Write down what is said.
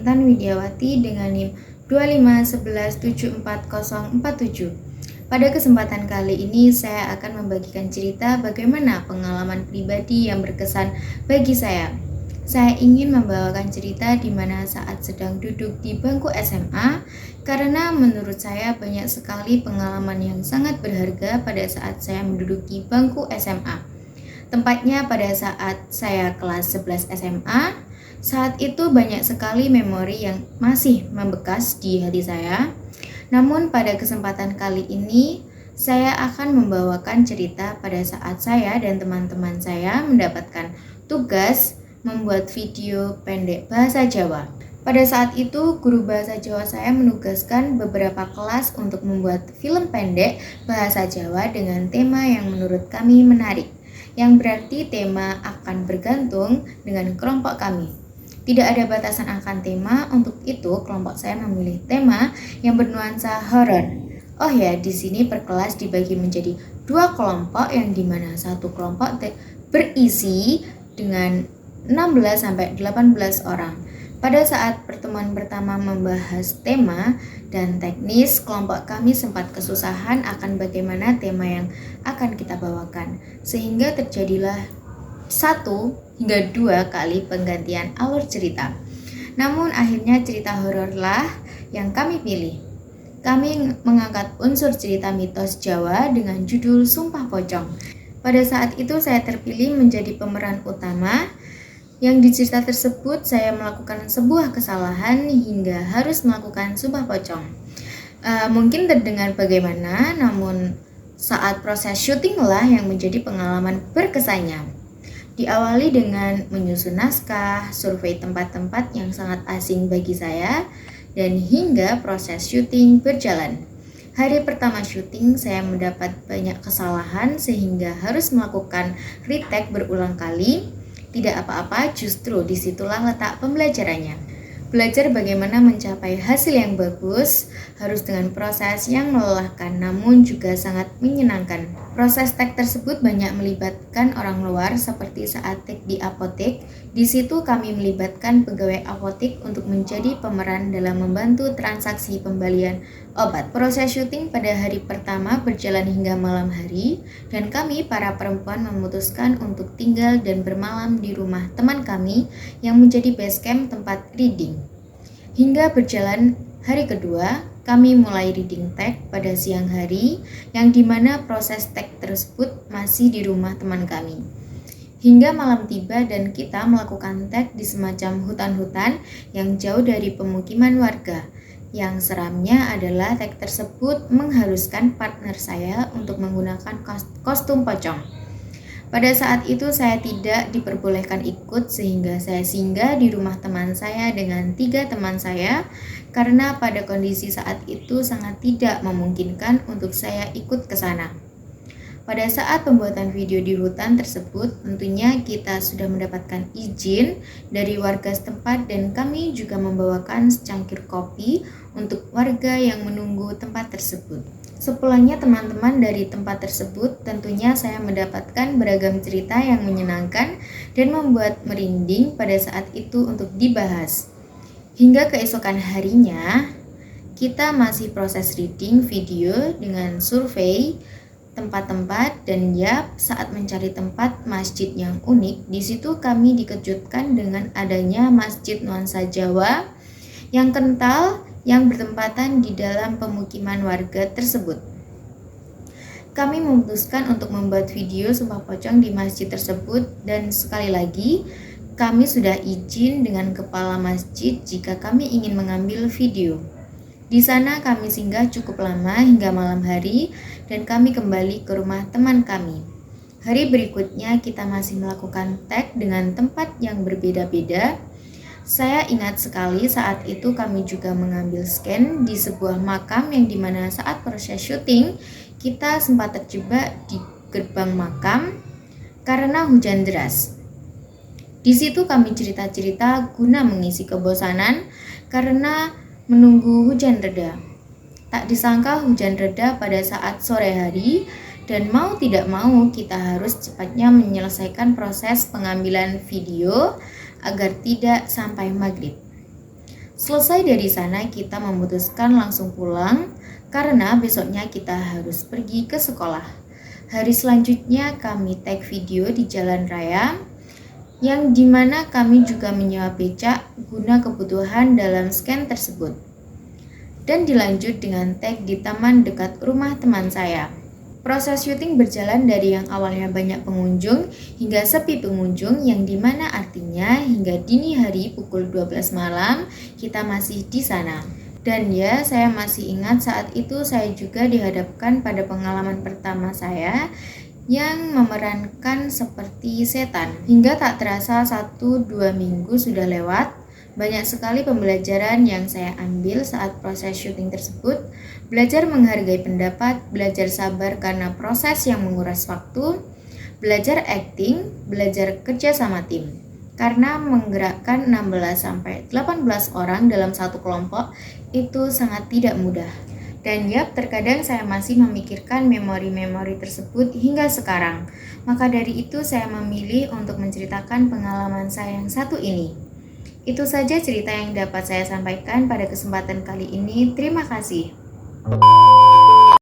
Intan Widiawati dengan NIM 2511744047. Pada kesempatan kali ini saya akan membagikan cerita bagaimana pengalaman pribadi yang berkesan bagi saya. Saya ingin membawakan cerita di mana saat sedang duduk di bangku SMA, karena menurut saya banyak sekali pengalaman yang sangat berharga pada saat saya menduduki bangku SMA. Tempatnya pada saat saya kelas 11 SMA, saat itu banyak sekali memori yang masih membekas di hati saya. Namun pada kesempatan kali ini, saya akan membawakan cerita pada saat saya dan teman-teman saya mendapatkan tugas membuat video pendek bahasa Jawa. Pada saat itu, guru bahasa Jawa saya menugaskan beberapa kelas untuk membuat film pendek bahasa Jawa dengan tema yang menurut kami menarik, yang berarti tema akan bergantung dengan kelompok kami. Tidak ada batasan akan tema, untuk itu kelompok saya memilih tema yang bernuansa horor. Oh ya, di sini per kelas dibagi menjadi 2 kelompok, yang dimana satu kelompok berisi dengan 16-18 orang. Pada saat pertemuan pertama membahas tema dan teknis, kelompok kami sempat kesusahan akan bagaimana tema yang akan kita bawakan, sehingga terjadilah 1 hingga 2 kali penggantian alur cerita. Namun akhirnya cerita hororlah yang kami pilih. Kami mengangkat unsur cerita mitos Jawa dengan judul Sumpah Pocong. Pada saat itu saya terpilih menjadi pemeran utama, yang di cerita tersebut saya melakukan sebuah kesalahan hingga harus melakukan sumpah pocong. Mungkin terdengar bagaimana, namun saat proses syuting lah yang menjadi pengalaman berkesannya. Diawali dengan menyusun naskah, survei tempat-tempat yang sangat asing bagi saya, dan hingga proses syuting berjalan. Hari pertama syuting saya mendapat banyak kesalahan sehingga harus melakukan retake berulang kali. Tidak apa-apa, justru disitulah letak pembelajarannya. Belajar bagaimana mencapai hasil yang bagus harus dengan proses yang melelahkan namun juga sangat menyenangkan. Proses tag tersebut banyak melibatkan orang luar seperti saat tag di apotek. Di situ kami melibatkan pegawai apotek untuk menjadi pemeran dalam membantu transaksi pembelian obat. Proses syuting pada hari pertama berjalan hingga malam hari, dan kami para perempuan memutuskan untuk tinggal dan bermalam di rumah teman kami yang menjadi base camp tempat reading. Hingga berjalan hari kedua, kami mulai reading tag pada siang hari, yang dimana proses tag tersebut masih di rumah teman kami. Hingga malam tiba dan kita melakukan tag di semacam hutan-hutan yang jauh dari pemukiman warga. Yang seramnya adalah tag tersebut mengharuskan partner saya untuk menggunakan kostum pocong. Pada saat itu saya tidak diperbolehkan ikut sehingga saya singgah di rumah teman saya dengan 3 teman saya, karena pada kondisi saat itu sangat tidak memungkinkan untuk saya ikut ke sana. Pada saat pembuatan video di hutan tersebut, tentunya kita sudah mendapatkan izin dari warga setempat dan kami juga membawakan secangkir kopi untuk warga yang menunggu tempat tersebut. Sepulangnya teman-teman dari tempat tersebut, tentunya saya mendapatkan beragam cerita yang menyenangkan dan membuat merinding pada saat itu untuk dibahas. Hingga keesokan harinya, kita masih proses reading video dengan survei tempat-tempat, dan saat mencari tempat masjid yang unik, di situ kami dikejutkan dengan adanya masjid nuansa Jawa yang kental yang bertempatan di dalam pemukiman warga tersebut. Kami memutuskan untuk membuat video sumpah pocong di masjid tersebut, dan sekali lagi kami sudah izin dengan kepala masjid jika kami ingin mengambil video. Di sana kami singgah cukup lama hingga malam hari, dan kami kembali ke rumah teman kami. Hari berikutnya kita masih melakukan tag dengan tempat yang berbeda-beda. Saya ingat sekali saat itu kami juga mengambil scan di sebuah makam yang dimana saat proses syuting kita sempat terjebak di gerbang makam karena hujan deras. Di situ kami cerita-cerita guna mengisi kebosanan karena menunggu hujan reda. Tak disangka hujan reda pada saat sore hari, dan mau tidak mau kita harus cepatnya menyelesaikan proses pengambilan video agar tidak sampai maghrib. Selesai dari sana, kita memutuskan langsung pulang karena besoknya kita harus pergi ke sekolah. Hari selanjutnya kami tag video di jalan raya, yang dimana kami juga menyewa becak guna kebutuhan dalam scan tersebut. Dan dilanjut dengan tag di taman dekat rumah teman saya. Proses syuting berjalan dari yang awalnya banyak pengunjung hingga sepi pengunjung, yang dimana artinya hingga dini hari pukul 12 malam kita masih di sana. Dan ya, saya masih ingat saat itu saya juga dihadapkan pada pengalaman pertama saya yang memerankan seperti setan. Hingga tak terasa 1-2 minggu sudah lewat. Banyak sekali pembelajaran yang saya ambil saat proses syuting tersebut. Belajar menghargai pendapat, belajar sabar karena proses yang menguras waktu, belajar acting, belajar kerja sama tim. Karena menggerakkan 16-18 orang dalam satu kelompok itu sangat tidak mudah. Dan terkadang saya masih memikirkan memori-memori tersebut hingga sekarang. Maka dari itu saya memilih untuk menceritakan pengalaman saya yang satu ini. Itu saja cerita yang dapat saya sampaikan pada kesempatan kali ini. Terima kasih.